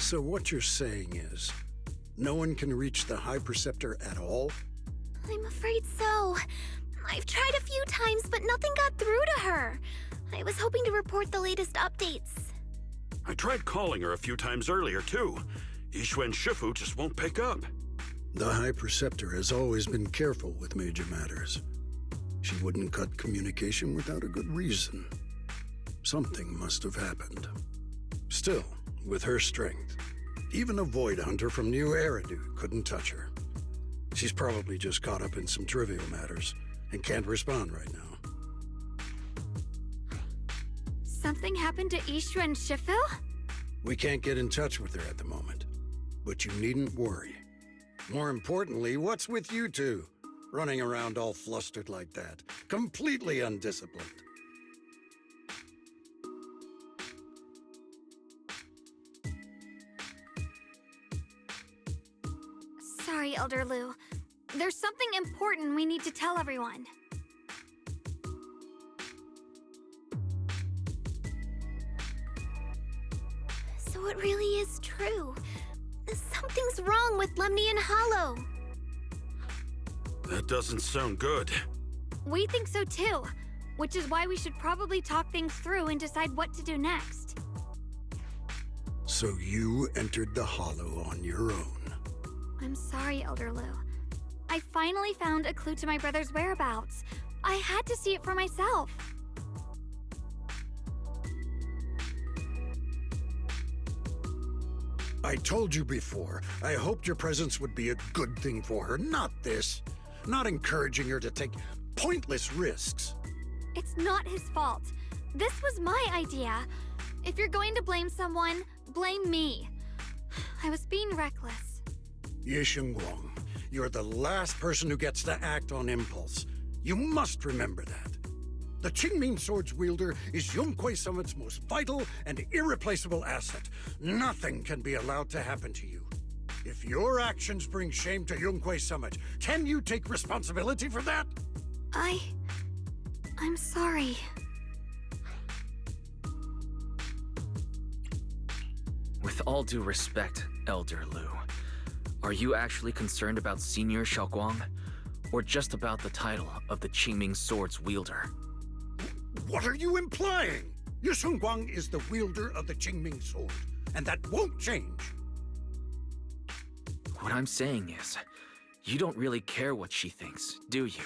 So what you're saying is, no one can reach the High Preceptor at all? I'm afraid so. I've tried a few times, but nothing got through to her. I was hoping to report the latest updates. I tried calling her a few times earlier, too. Yixuan Shifu just won't pick up. The High Preceptor has always been careful with major matters. She wouldn't cut communication without a good reason. Something must have happened. Still, with her strength, even a Void Hunter from New Eridu couldn't touch her. She's probably just caught up in some trivial matters and can't respond right now. Something happened to Yixuan Shifu? We can't get in touch with her at the moment, but you needn't worry. More importantly, what's with you two? Running around all flustered like that, completely undisciplined. Sorry, Elder Lu. There's something important we need to tell everyone. So it really is true. Something's wrong with Lemnian Hollow. That doesn't sound good. We think so too, which is why we should probably talk things through and decide what to do next. So you entered the Hollow on your own. I'm sorry, Elder Lu. I finally found a clue to my brother's whereabouts. I had to see it for myself. I told you before, I hoped your presence would be a good thing for her, not this. Not encouraging her to take pointless risks. It's not his fault. This was my idea. If you're going to blame someone, blame me. I was being reckless. Ye Shengguang, you're the last person who gets to act on impulse. You must remember that. The Qingming Sword's wielder is Yunque Summit's most vital and irreplaceable asset. Nothing can be allowed to happen to you. If your actions bring shame to Yunque Summit, can you take responsibility for that? I'm sorry. With all due respect, Elder Lu, are you actually concerned about Senior Xiaoguang, or just about the title of the Qingming Sword's wielder? What are you implying? Ye Shengguang is the wielder of the Qingming Sword, and that won't change. What I'm saying is, you don't really care what she thinks, do you?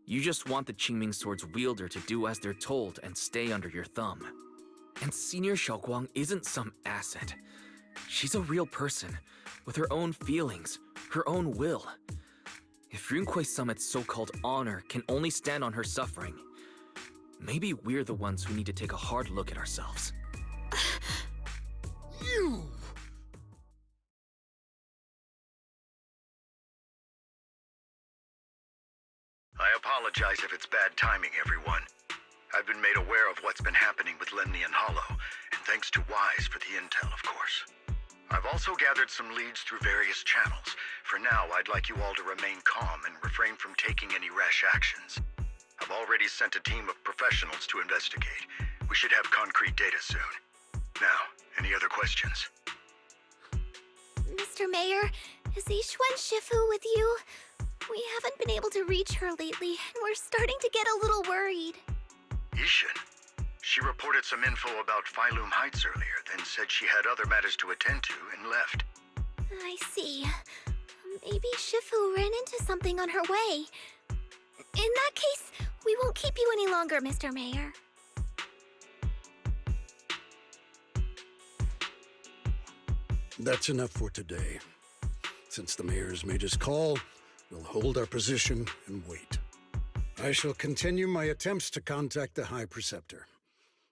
You just want the Qingming Sword's wielder to do as they're told and stay under your thumb. And Senior Xiaoguang isn't some asset. She's a real person, with her own feelings, her own will. If Yunque Summit's so-called honor can only stand on her suffering, maybe we're the ones who need to take a hard look at ourselves. You! I apologize if it's bad timing, everyone. I've been made aware of what's been happening with Lemnian Hollow, and thanks to Wise for the intel, of course. I've also gathered some leads through various channels. For now, I'd like you all to remain calm and refrain from taking any rash actions. I've already sent a team of professionals to investigate. We should have concrete data soon. Now, any other questions? Mr. Mayor, is Yixuan Shifu with you? We haven't been able to reach her lately, and we're starting to get a little worried. Yixuan? She reported some info about Phylum Heights earlier, then said she had other matters to attend to and left. I see. Maybe Shifu ran into something on her way. In that case, we won't keep you any longer, Mr. Mayor. That's enough for today. Since the mayor's made his call, we'll hold our position and wait. I shall continue my attempts to contact the High Preceptor.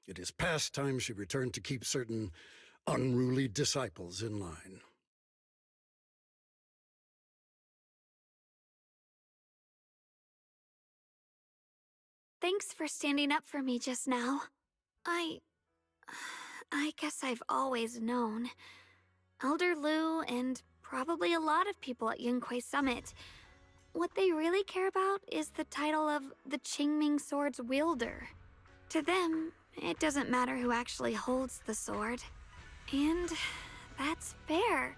It is past time she returned to keep certain unruly disciples in line. Thanks for standing up for me just now. I guess I've always known. Elder Lu and probably a lot of people at Yunque Summit, what they really care about is the title of the Qingming Sword's wielder. To them, it doesn't matter who actually holds the sword. And That's fair.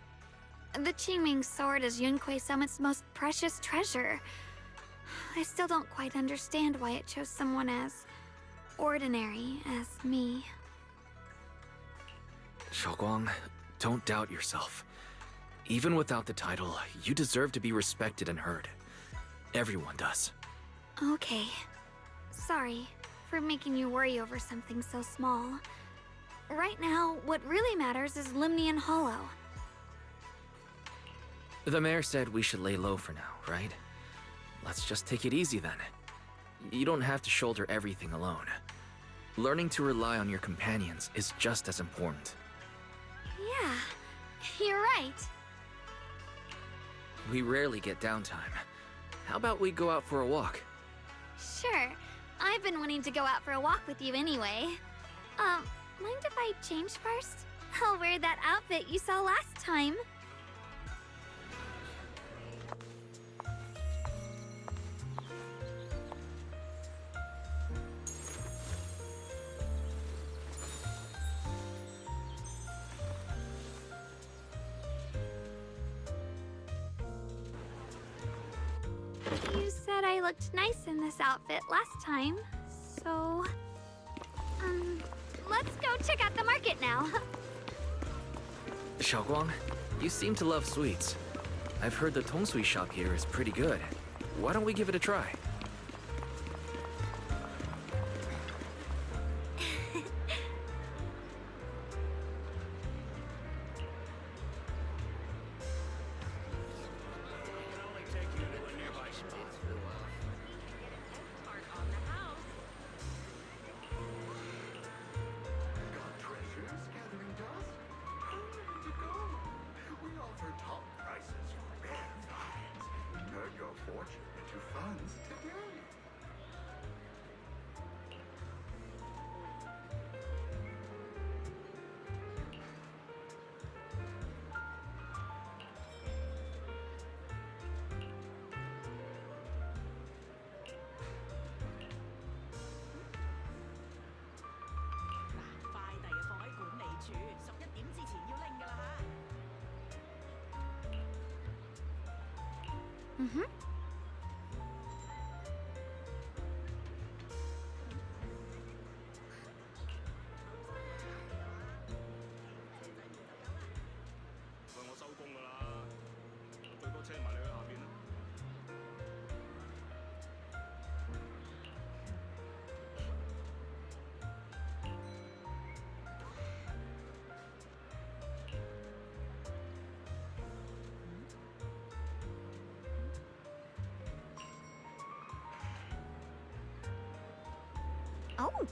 The Qingming sword is Yunque Summit's most precious treasure. I still don't quite understand why it chose someone as ordinary as me. Xiaoguang, don't doubt yourself. Even without the title, you deserve to be respected and heard. Everyone does. Okay. Sorry for making you worry over something so small. Right now, what really matters is Limnian Hollow. The mayor said we should lay low for now, right? Let's just take it easy then. You don't have to shoulder everything alone. Learning to rely on your companions is just as important. Yeah, you're right. We rarely get downtime. How about we go out for a walk? Sure. I've been wanting to go out for a walk with you anyway. Mind if I change first? I'll wear that outfit you saw last time. You said I looked nice in this outfit last time, so... let's go check out the market now. Xiaoguang, you seem to love sweets. I've heard the Tongsui shop here is pretty good. Why don't we give it a try? Mm-hmm. Oh.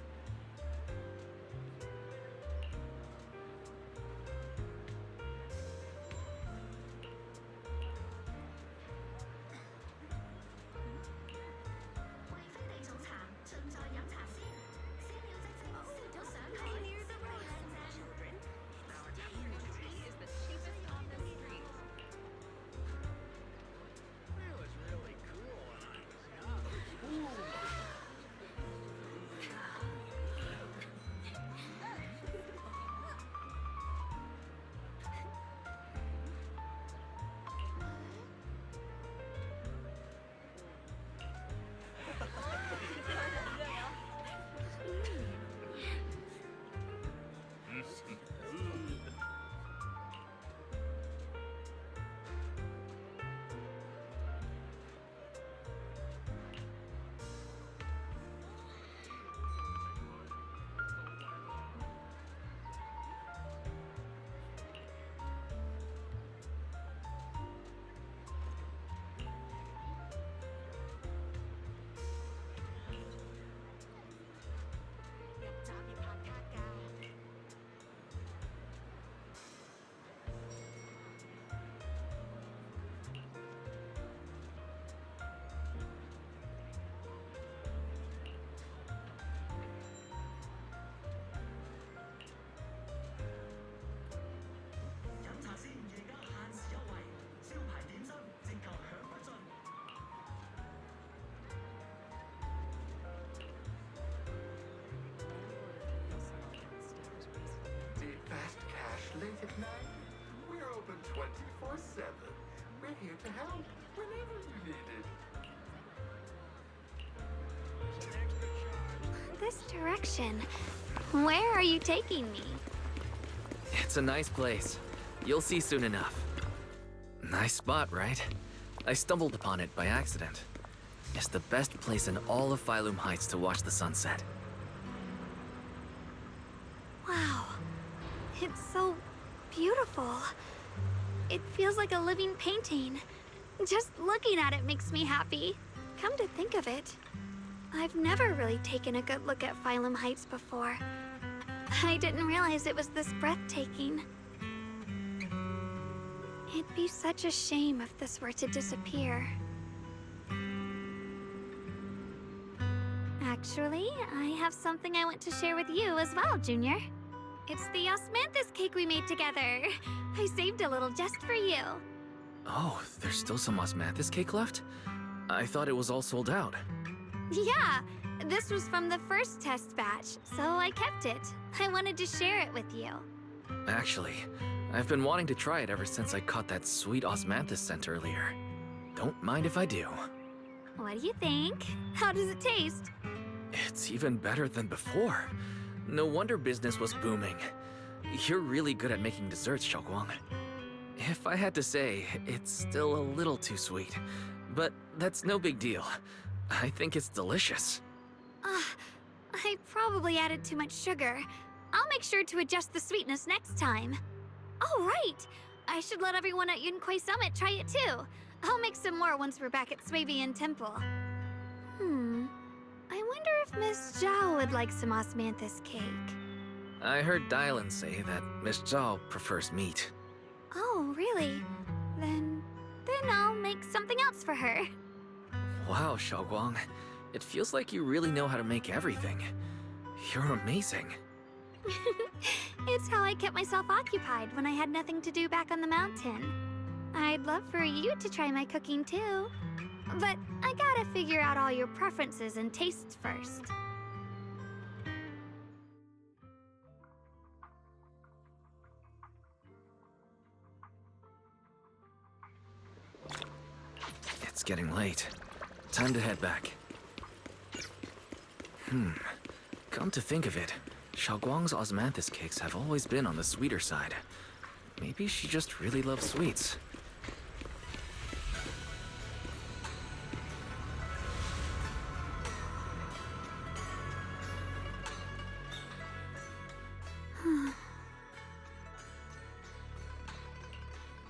Fast cash late at night? open 24/7. We're here to help whenever you need it. This direction. Where are you taking me? It's a nice place. You'll see soon enough. Nice spot, right? I stumbled upon it by accident. It's the best place in all of Phylum Heights to watch the sunset. Wow. It's so beautiful. It feels like a living painting. Just looking at it makes me happy. Come to think of it, I've never really taken a good look at Phylum Heights before. I didn't realize it was this breathtaking. It'd be such a shame if this were to disappear. Actually, I have something I want to share with you as well, Junior. It's the osmanthus cake we made together. I saved a little just for you. Oh, there's still some osmanthus cake left? I thought it was all sold out. Yeah, this was from the first test batch, so I kept it. I wanted to share it with you. Actually, I've been wanting to try it ever since I caught that sweet osmanthus scent earlier. Don't mind if I do. What do you think? How does it taste? It's even better than before. No wonder business was booming. You're really good at making desserts, Xiaoguang. If I had to say, it's still a little too sweet. But that's no big deal. I think it's delicious. I probably added too much sugar. I'll make sure to adjust the sweetness next time. Oh, right! I should let everyone at Yunquai Summit try it too. I'll make some more once we're back at Swabian Temple. I wonder if Miss Zhao would like some osmanthus cake. I heard Dylan say that Miss Zhao prefers meat. Oh, really? Then I'll make something else for her. Wow, Xiaoguang. It feels like you really know how to make everything. You're amazing. It's how I kept myself occupied when I had nothing to do back on the mountain. I'd love for you to try my cooking too. But I gotta figure out all your preferences and tastes first. It's getting late. Time to head back. Come to think of it, Xiaoguang's osmanthus cakes have always been on the sweeter side. Maybe she just really loves sweets.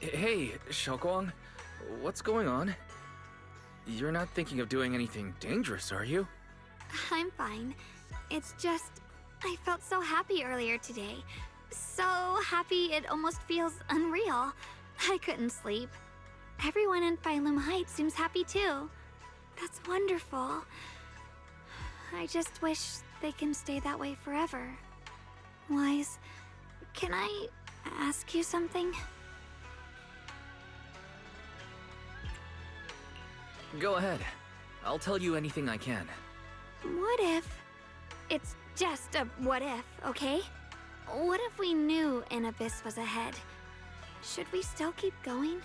Hey, Xiaoguang, what's going on? You're not thinking of doing anything dangerous, are you? I'm fine. It's just, I felt so happy earlier today. So happy it almost feels unreal. I couldn't sleep. Everyone in Phylum Heights seems happy too. That's wonderful. I just wish they can stay that way forever. Wise, can I ask you something? Go ahead. I'll tell you anything I can. What if... It's just a what if, okay? What if we knew an abyss was ahead? Should we still keep going?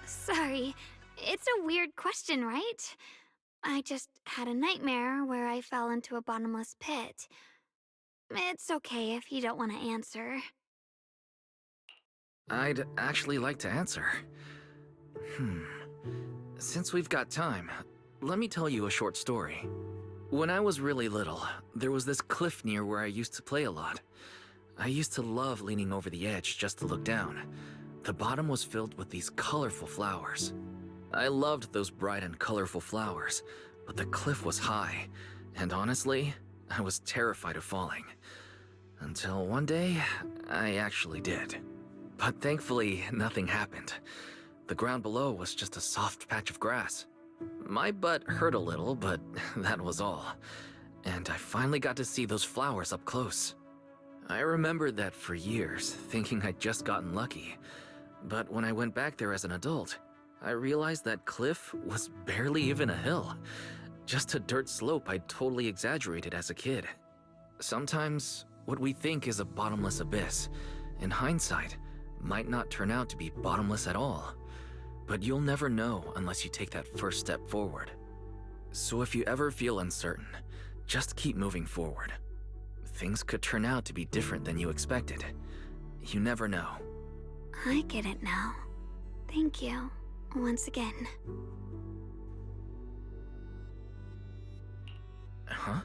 Sorry, it's a weird question, right? I just had a nightmare where I fell into a bottomless pit. It's okay if you don't want to answer. I'd actually like to answer. Since we've got time, let me tell you a short story. When I was really little, there was this cliff near where I used to play a lot. I used to love leaning over the edge just to look down. The bottom was filled with these colorful flowers. I loved those bright and colorful flowers, but the cliff was high, and honestly, I was terrified of falling. Until one day, I actually did. But thankfully, nothing happened. The ground below was just a soft patch of grass. My butt hurt a little, but that was all. And I finally got to see those flowers up close. I remembered that for years, thinking I'd just gotten lucky. But when I went back there as an adult, I realized that cliff was barely even a hill. Just a dirt slope I'd totally exaggerated as a kid. Sometimes, what we think is a bottomless abyss, in hindsight, might not turn out to be bottomless at all. But you'll never know unless you take that first step forward. So if you ever feel uncertain, just keep moving forward. Things could turn out to be different than you expected. You never know. I get it now. Thank you, once again. Huh?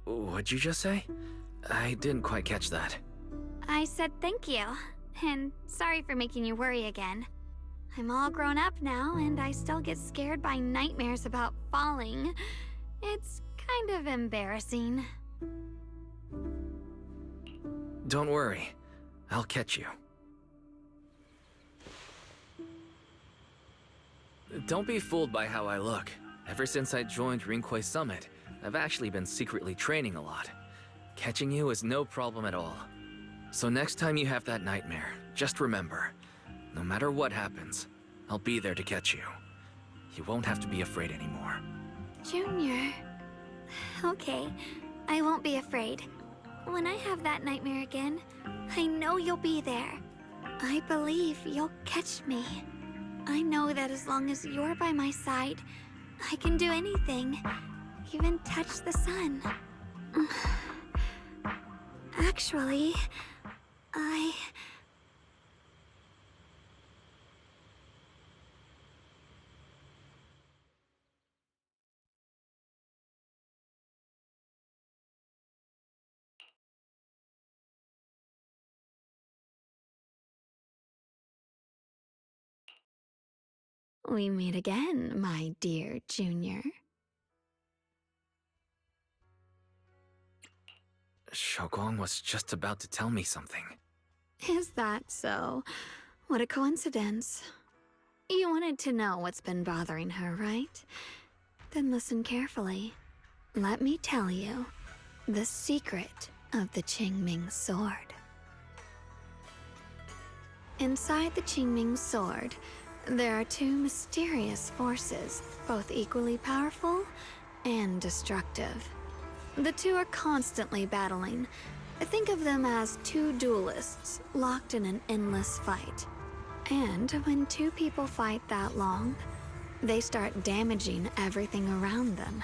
What'd you just say? I didn't quite catch that. I said thank you, and sorry for making you worry again. I'm all grown up now, and I still get scared by nightmares about falling. It's kind of embarrassing. Don't worry. I'll catch you. Don't be fooled by how I look. Ever since I joined Rinkwei Summit, I've actually been secretly training a lot. Catching you is no problem at all. So next time you have that nightmare, just remember, no matter what happens, I'll be there to catch you. You won't have to be afraid anymore. Junior. Okay, I won't be afraid. When I have that nightmare again, I know you'll be there. I believe you'll catch me. I know that as long as you're by my side, I can do anything, even touch the sun. Actually, We meet again, my dear Junior. Xiaoguang was just about to tell me something. Is that so? What a coincidence. You wanted to know what's been bothering her, right? Then listen carefully. Let me tell you the secret of the Qingming sword. Inside the Qingming sword, there are two mysterious forces, both equally powerful and destructive. The two are constantly battling. Think of them as two duelists locked in an endless fight. And when two people fight that long, they start damaging everything around them.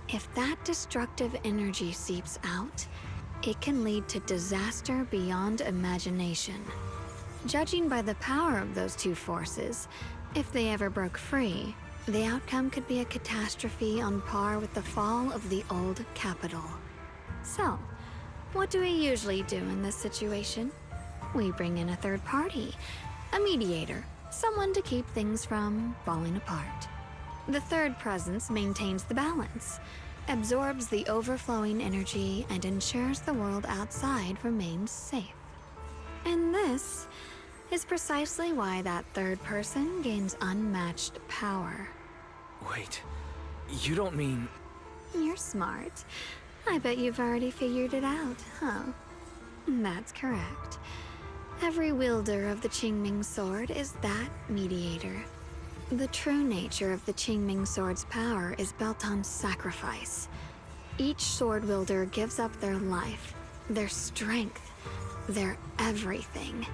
If that destructive energy seeps out, it can lead to disaster beyond imagination. Judging by the power of those two forces, if they ever broke free, the outcome could be a catastrophe on par with the fall of the old capital. So, what do we usually do in this situation? We bring in a third party, a mediator, someone to keep things from falling apart. The third presence maintains the balance, absorbs the overflowing energy, and ensures the world outside remains safe. And this is precisely why that third person gains unmatched power. Wait, you don't mean... You're smart. I bet you've already figured it out, huh? That's correct. Every wielder of the Qingming sword is that mediator. The true nature of the Qingming sword's power is built on sacrifice. Each sword wielder gives up their life, their strength, their everything,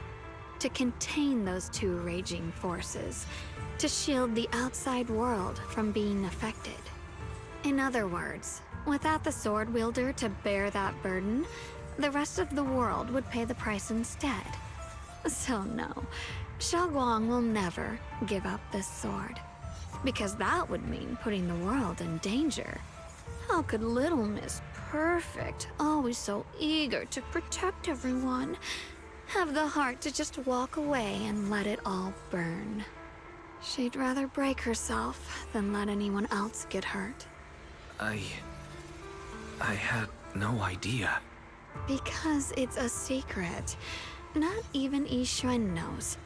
to contain those two raging forces, to shield the outside world from being affected. In other words, without the sword wielder to bear that burden, the rest of the world would pay the price instead. So no, Xiaoguang will never give up this sword, because that would mean putting the world in danger. How could little Miss Perfect, always so eager to protect everyone, have the heart to just walk away and let it all burn? She'd rather break herself than let anyone else get hurt. I had no idea. Because it's a secret. Not even Yixuan knows.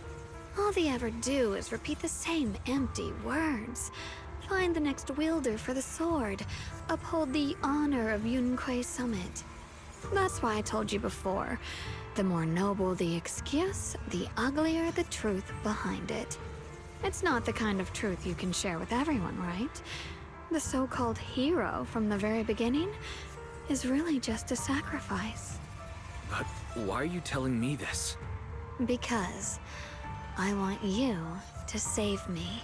All they ever do is repeat the same empty words. Find the next wielder for the sword. Uphold the honor of Yunquei Summit. That's why I told you before. The more noble the excuse, the uglier the truth behind it. It's not the kind of truth you can share with everyone, right? The so-called hero from the very beginning is really just a sacrifice. But why are you telling me this? Because I want you to save me.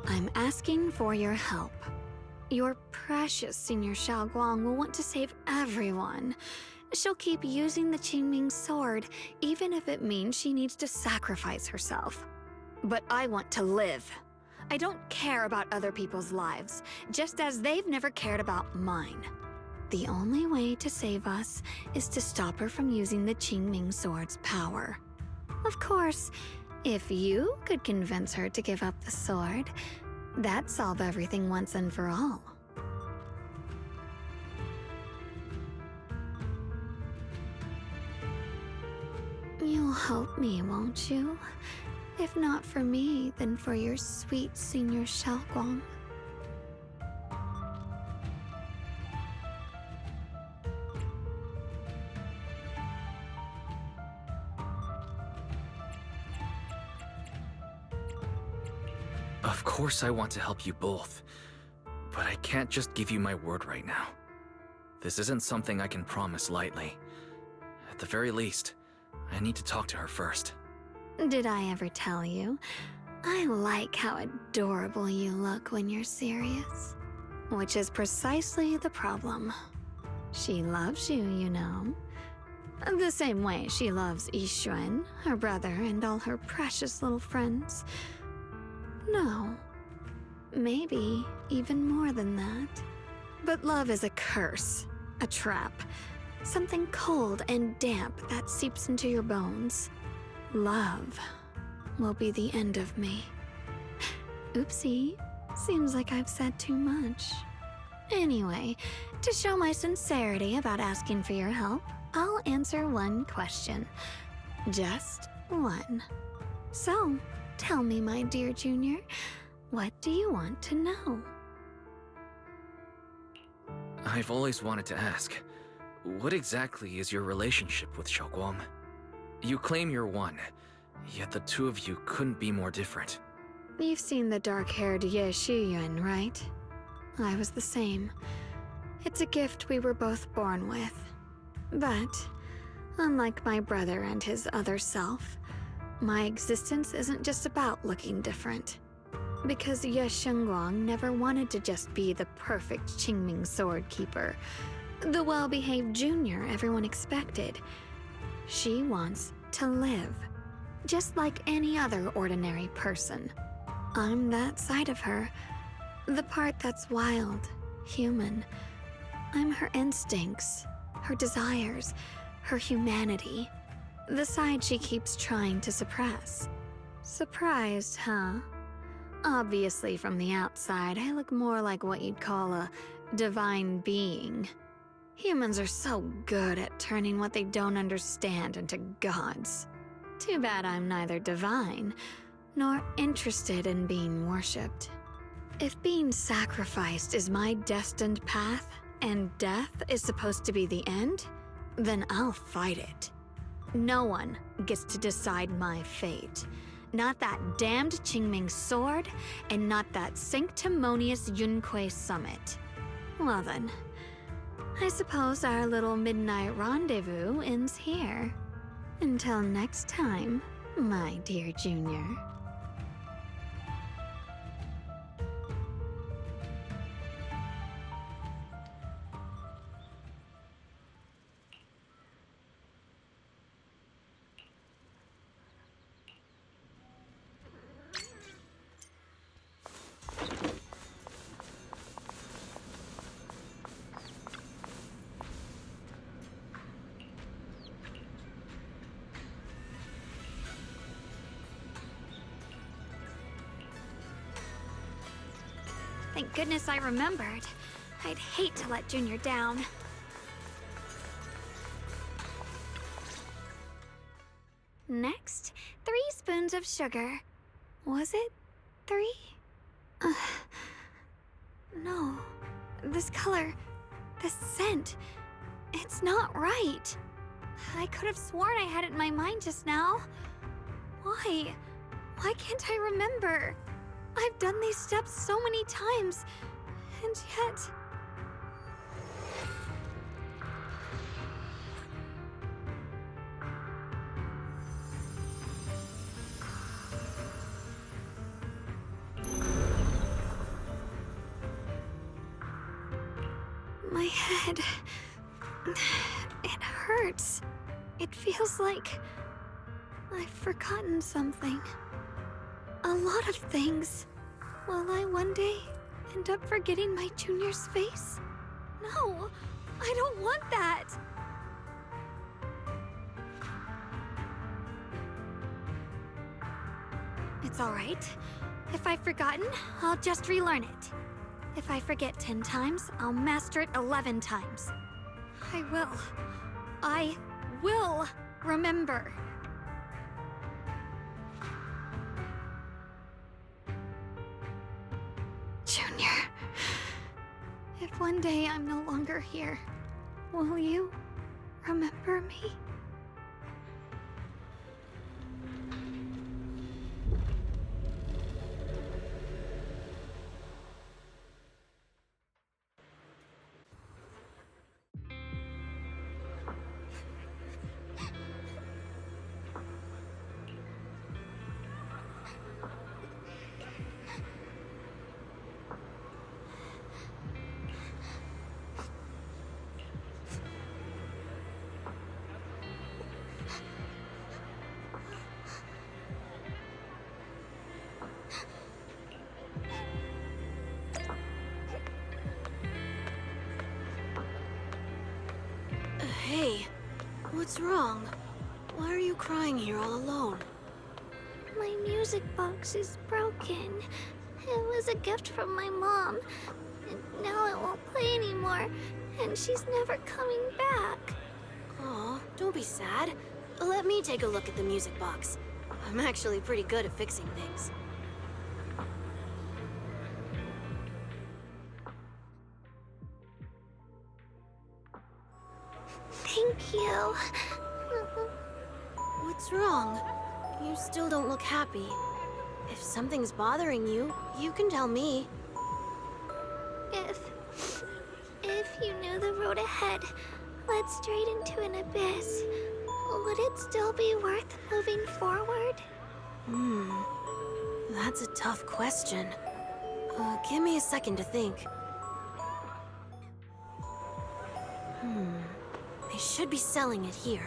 I'm asking for your help. Your precious Senior Xiaoguang will want to save everyone. She'll keep using the Qingming sword, even if it means she needs to sacrifice herself. But I want to live. I don't care about other people's lives, just as they've never cared about mine. The only way to save us is to stop her from using the Qingming sword's power. Of course, if you could convince her to give up the sword, that'd solve everything once and for all. You'll help me, won't you? If not for me, then for your sweet Senior Xiaoguang. Of course I want to help you both, but I can't just give you my word right now. This isn't something I can promise lightly. At the very least, I need to talk to her first. Did I ever tell you? I like how adorable you look when you're serious. Which is precisely the problem. She loves you, you know. The same way she loves Yixuan, her brother, and all her precious little friends. No. Maybe even more than that. But love is a curse, a trap. Something cold and damp that seeps into your bones. Love will be the end of me. Oopsie. Seems like I've said too much. Anyway, to show my sincerity about asking for your help, I'll answer one question. Just one. So, tell me, my dear Junior, what do you want to know? I've always wanted to ask, what exactly is your relationship with Xiaoguang? You claim you're one, yet the two of you couldn't be more different. You've seen the dark-haired Ye Shiyuan, right? I was the same. It's a gift we were both born with. But, unlike my brother and his other self, my existence isn't just about looking different. Because Ye Shengguang never wanted to just be the perfect Qingming sword keeper, the well-behaved junior everyone expected. She wants to live, just like any other ordinary person. I'm that side of her, the part that's wild, human. I'm her instincts, her desires, her humanity, the side she keeps trying to suppress. Surprised, huh? Obviously, from the outside, I look more like what you'd call a divine being. Humans are so good at turning what they don't understand into gods. Too bad I'm neither divine, nor interested in being worshipped. If being sacrificed is my destined path, and death is supposed to be the end, then I'll fight it. No one gets to decide my fate. Not that damned Qingming sword, and not that sanctimonious Yunque summit. Well then, I suppose our little midnight rendezvous ends here. Until next time, my dear Junior. Thank goodness I remembered. I'd hate to let Junior down. Next, 3 spoons of sugar. Was it 3? No. This color, this scent, it's not right. I could have sworn I had it in my mind just now. Why? Why can't I remember? I've done these steps so many times, and yet... It hurts. It feels like I've forgotten something. A lot of things. Will I one day end up forgetting my junior's face? No, I don't want that. It's all right. If I've forgotten, I'll just relearn it. If I forget 10 times, I'll master it 11 times. I will remember. Junior, if one day I'm no longer here, will you remember me? Hey, what's wrong? Why are you crying here all alone? My music box is broken. It was a gift from my mom. And now it won't play anymore. And she's never coming back. Aw, don't be sad. Let me take a look at the music box. I'm actually pretty good at fixing things. Thank you. What's wrong? You still don't look happy. If something's bothering you, you can tell me. If you knew the road ahead led straight into an abyss, would it still be worth moving forward? That's a tough question. Give me a second to think. They should be selling it here.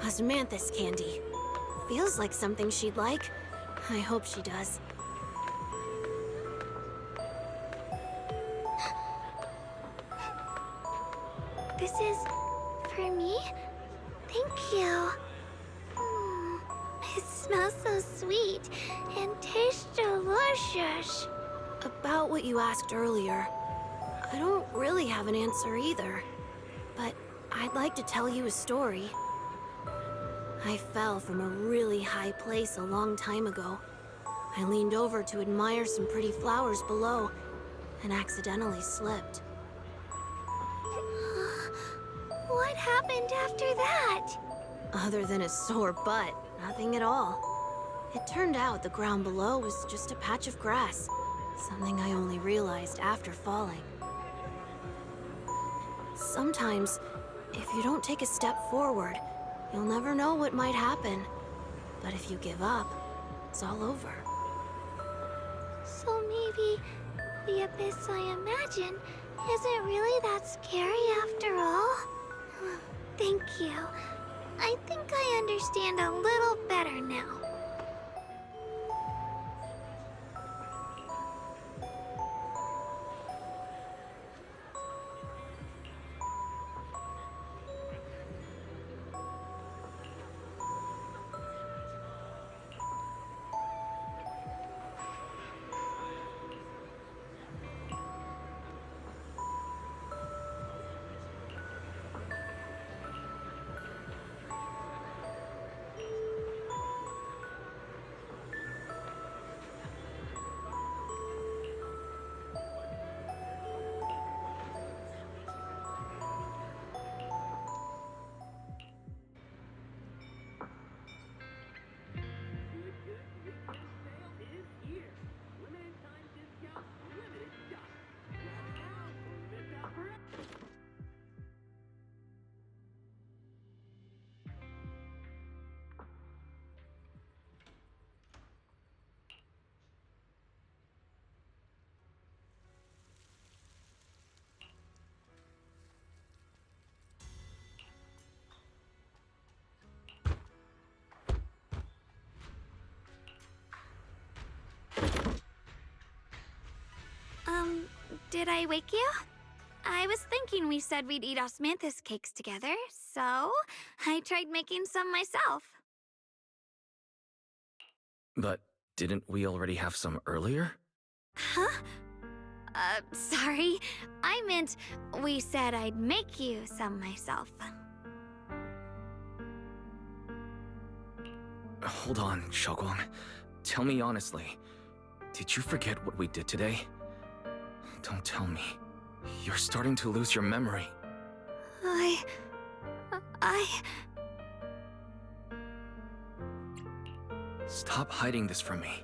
Osmanthus candy. Feels like something she'd like. I hope she does. This is for me? Thank you. It smells so sweet and tastes delicious. About what you asked earlier, I don't really have an answer either. But I'd like to tell you a story. I fell from a really high place a long time ago. I leaned over to admire some pretty flowers below and accidentally slipped. What happened after that? Other than a sore butt, nothing at all. It turned out the ground below was just a patch of grass, something I only realized after falling. Sometimes, if you don't take a step forward, you'll never know what might happen. But if you give up, it's all over. So maybe the abyss I imagine isn't really that scary after all? Thank you. I think I understand a little better now. Did I wake you? I was thinking we said we'd eat osmanthus cakes together, so I tried making some myself. But didn't we already have some earlier? Huh? Sorry. I meant we said I'd make you some myself. Hold on, Xiaoguang. Tell me honestly, did you forget what we did today? Don't tell me. You're starting to lose your memory. I... Stop hiding this from me.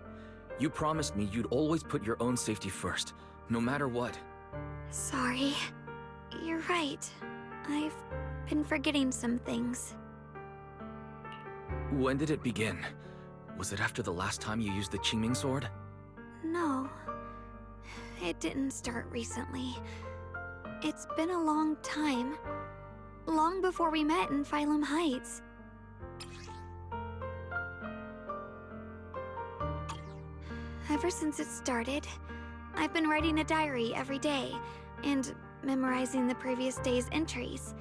You promised me you'd always put your own safety first, no matter what. Sorry. You're right. I've been forgetting some things. When did it begin? Was it after the last time you used the Qingming sword? No. It didn't start recently. It's been a long time. Long before we met in Phylum Heights. Ever since it started, I've been writing a diary every day and memorizing the previous day's entries,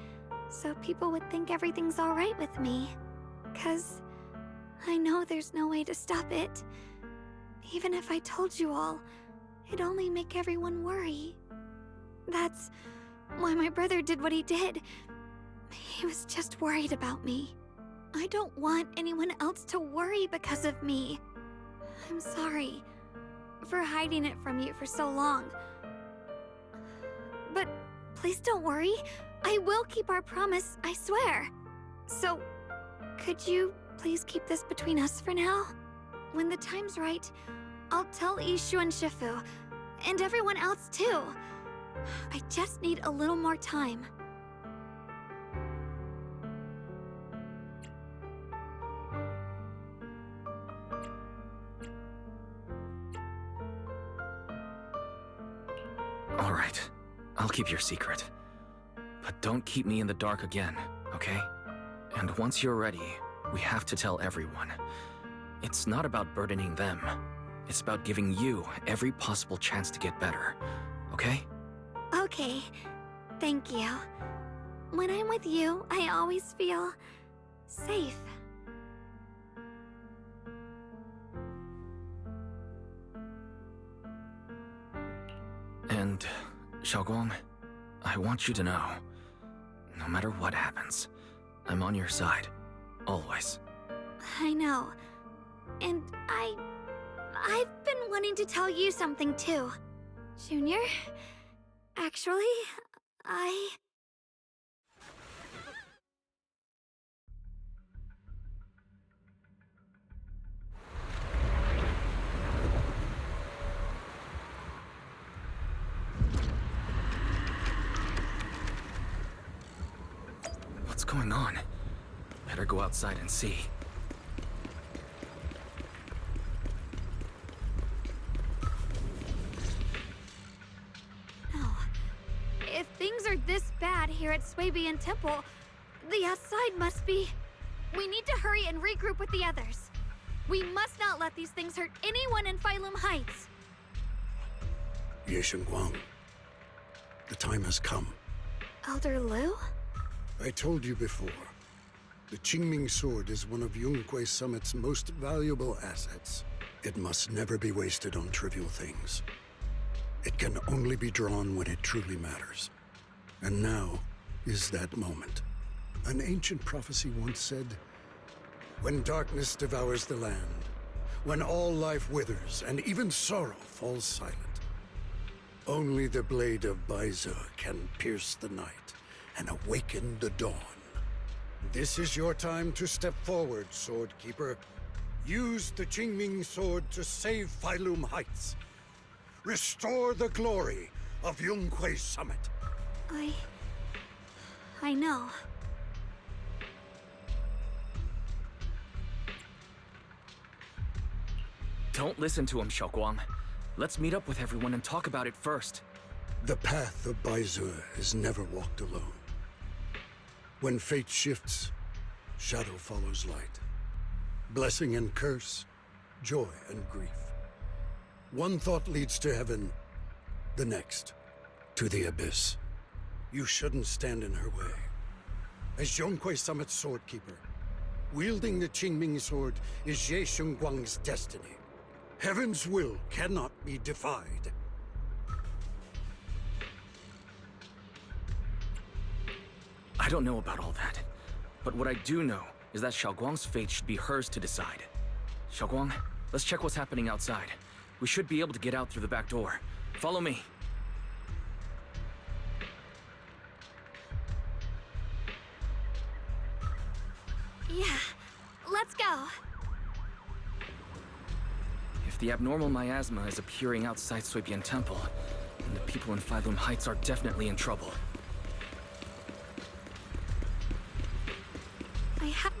so people would think everything's alright with me. 'Cause I know there's no way to stop it. Even if I told you all, it'd only make everyone worry. That's why my brother did what he did. He was just worried about me. I don't want anyone else to worry because of me. I'm sorry for hiding it from you for so long. But please don't worry. I will keep our promise, I swear. So, could you please keep this between us for now? When the time's right, I'll tell Ishu and Shifu, and everyone else too. I just need a little more time. All right, I'll keep your secret. But don't keep me in the dark again, okay? And once you're ready, we have to tell everyone. It's not about burdening them. It's about giving you every possible chance to get better, okay? Okay, thank you. When I'm with you, I always feel safe. And, Xiaoguang, I want you to know, no matter what happens, I'm on your side, always. I know. And I've been wanting to tell you something too. Junior, actually, What's going on? Better go outside and see. No. If things are this bad here at Swabian Temple, the outside must be... We need to hurry and regroup with the others. We must not let these things hurt anyone in Phylum Heights. Ye Guang, the time has come. Elder Lu? I told you before, the Qingming sword is one of Yunque Summit's most valuable assets. It must never be wasted on trivial things. It can only be drawn when it truly matters. And now is that moment. An ancient prophecy once said, when darkness devours the land, when all life withers and even sorrow falls silent, only the blade of Baize can pierce the night and awaken the dawn. This is your time to step forward, Sword Keeper. Use the Qingming sword to save Phylum Heights. Restore the glory of Yunque Summit. I know. Don't listen to him, Xiaoguang. Let's meet up with everyone and talk about it first. The path of Baize is never walked alone. When fate shifts, shadow follows light. Blessing and curse, joy and grief. One thought leads to heaven, the next to the abyss. You shouldn't stand in her way. As Zhonghui Summit's swordkeeper, wielding the Qingming sword is Ye Shengguang's destiny. Heaven's will cannot be defied. I don't know about all that, but what I do know is that Xiaoguang's fate should be hers to decide. Xiaoguang, let's check what's happening outside. We should be able to get out through the back door. Follow me. Yeah, let's go. If the abnormal miasma is appearing outside Suibian Temple, then the people in Phylum Heights are definitely in trouble. I have...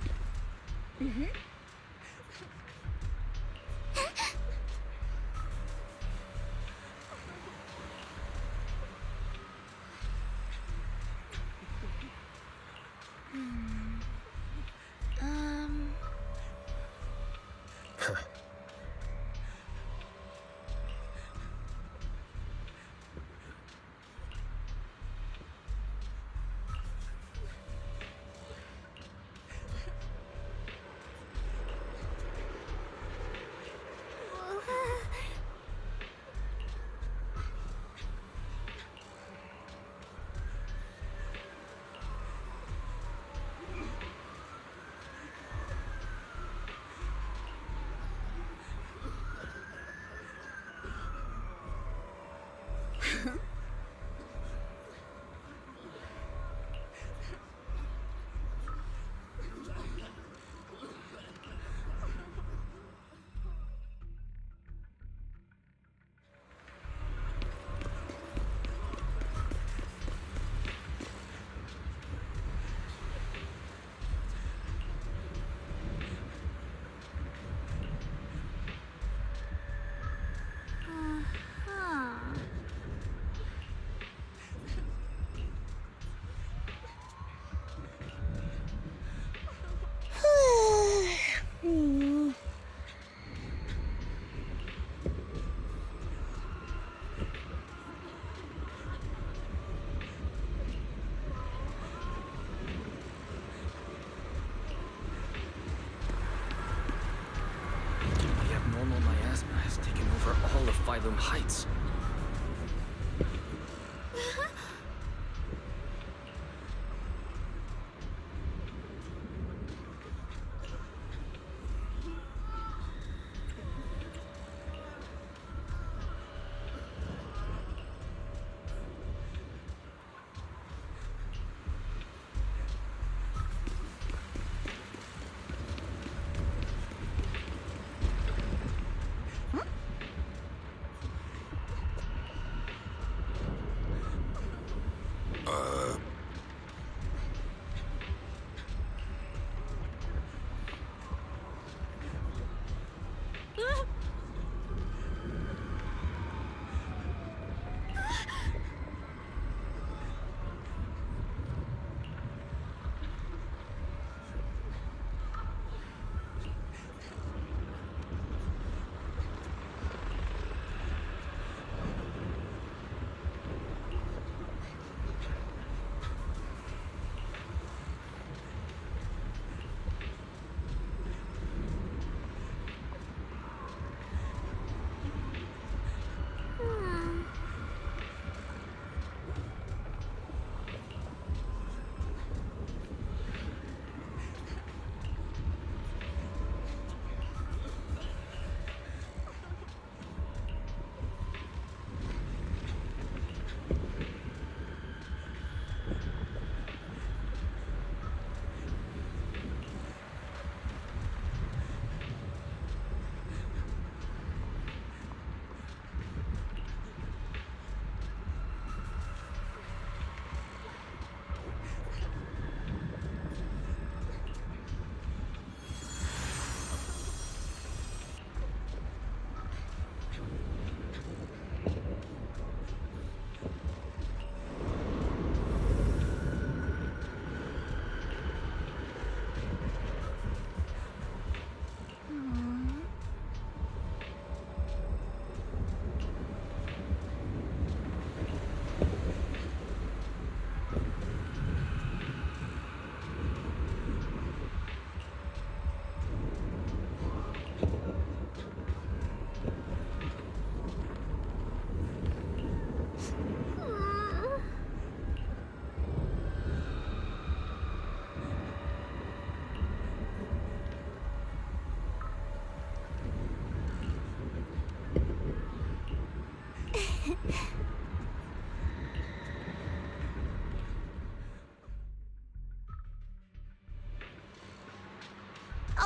The abnormal miasma has taken over all of Phylum Heights.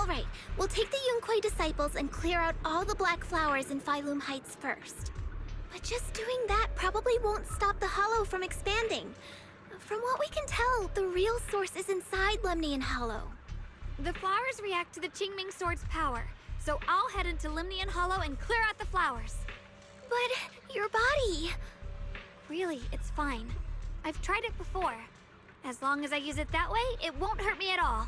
All right, we'll take the Yunquei disciples and clear out all the black flowers in Phylum Heights first. But just doing that probably won't stop the Hollow from expanding. From what we can tell, the real source is inside Lemnian Hollow. The flowers react to the Qingming Sword's power, so I'll head into Lemnian Hollow and clear out the flowers. But your body... Really, it's fine. I've tried it before. As long as I use it that way, it won't hurt me at all.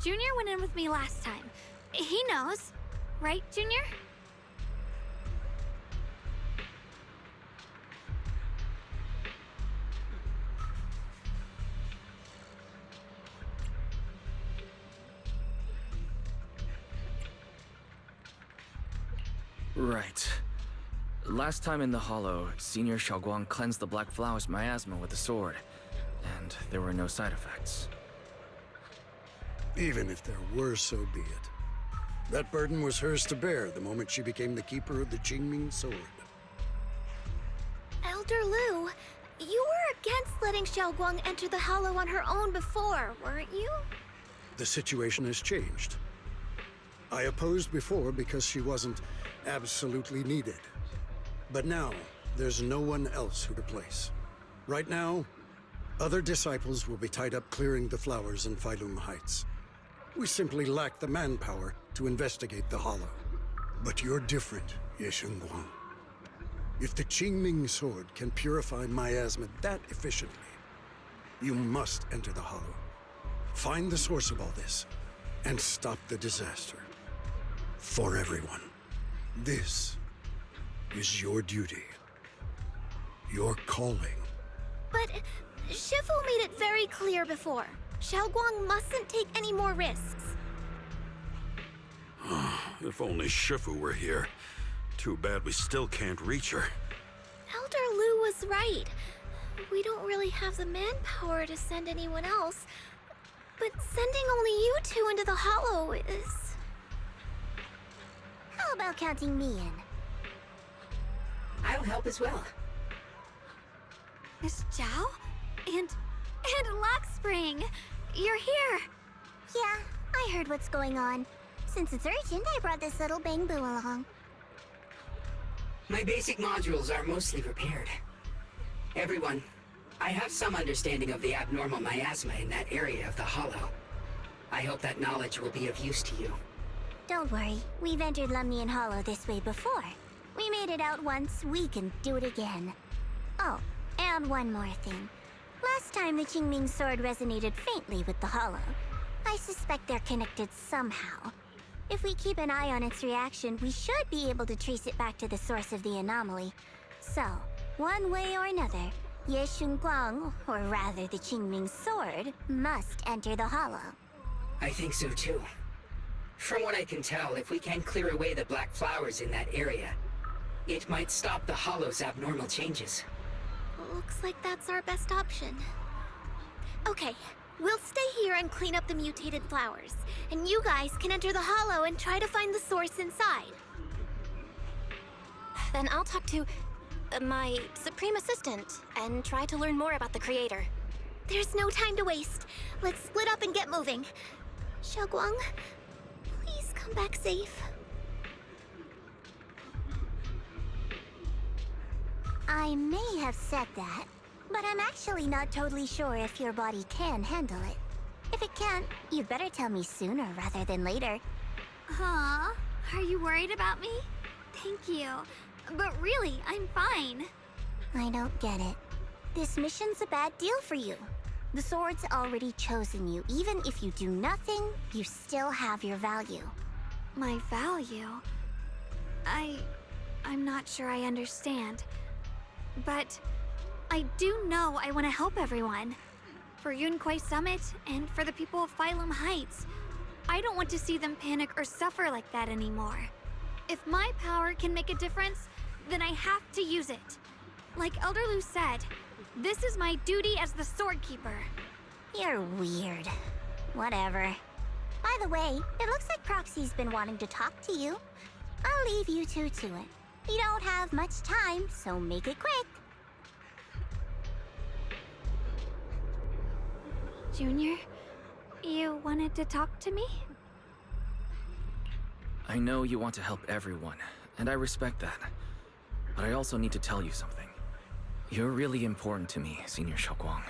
Junior went in with me last time. He knows. Right, Junior? Right. Last time in the Hollow, Senior Xiaoguang cleansed the Black Flowers miasma with the sword, and there were no side effects. Even if there were, so be it. That burden was hers to bear the moment she became the keeper of the Qingming Sword. Elder Lu, you were against letting Xiaoguang enter the Hollow on her own before, weren't you? The situation has changed. I opposed before because she wasn't absolutely needed. But now, there's no one else who to replace. Right now, other disciples will be tied up clearing the flowers in Phylum Heights. We simply lack the manpower to investigate the Hollow. But you're different, Ye Shengguang. If the Qingming Sword can purify miasma that efficiently, you must enter the Hollow. Find the source of all this, and stop the disaster. For everyone. This is your duty. Your calling. But Shifu made it very clear before. Xiaoguang mustn't take any more risks. If only Shifu were here. Too bad we still can't reach her. Elder Lu was right. We don't really have the manpower to send anyone else. But sending only you two into the Hollow is... How about counting me in? I'll help as well. Miss Zhao? And Lockspring! You're here! Yeah, I heard what's going on. Since it's urgent, I brought this little bang-boo along. My basic modules are mostly repaired. Everyone, I have some understanding of the abnormal miasma in that area of the Hollow. I hope that knowledge will be of use to you. Don't worry, we've entered Lemnian Hollow this way before. We made it out once, we can do it again. Oh, and one more thing. Last time the Qingming Sword resonated faintly with the Hollow. I suspect they're connected somehow. If we keep an eye on its reaction, we should be able to trace it back to the source of the anomaly. So, one way or another, Ye Shengguang, or rather the Qingming Sword, must enter the Hollow. I think so too. From what I can tell, if we can clear away the black flowers in that area, it might stop the Hollow's abnormal changes. Looks like that's our best option. Okay, we'll stay here and clean up the mutated flowers. And you guys can enter the Hollow and try to find the source inside. Then I'll talk to my Supreme Assistant and try to learn more about the Creator. There's no time to waste. Let's split up and get moving. Xiaoguang, please come back safe. I may have said that, but I'm actually not totally sure if your body can handle it. If it can't, you'd better tell me sooner rather than later. Huh? Are you worried about me? Thank you. But really, I'm fine. I don't get it. This mission's a bad deal for you. The sword's already chosen you. Even if you do nothing, you still have your value. My value? I'm not sure I understand. But I do know I want to help everyone. For Yunquei Summit and for the people of Phylum Heights. I don't want to see them panic or suffer like that anymore. If my power can make a difference, then I have to use it. Like Elder Lu said, this is my duty as the Sword Keeper. You're weird. Whatever. By the way, it looks like Proxy's been wanting to talk to you. I'll leave you two to it. You don't have much time, so make it quick. Junior, you wanted to talk to me? I know you want to help everyone, and I respect that. But I also need to tell you something. You're really important to me, Senior Xiaoguang.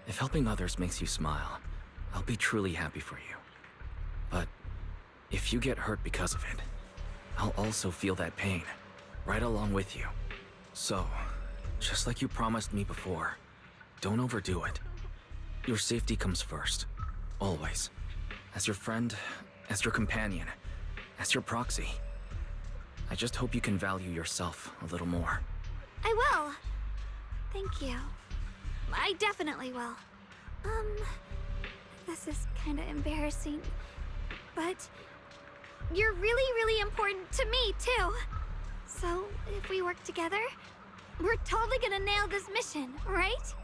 If helping others makes you smile, I'll be truly happy for you. But if you get hurt because of it, I'll also feel that pain, right along with you. So, just like you promised me before, don't overdo it. Your safety comes first, always. As your friend, as your companion, as your proxy. I just hope you can value yourself a little more. I will. Thank you. I definitely will. This is kinda embarrassing, but you're really, really important to me, too. So, if we work together, we're totally gonna nail this mission, right?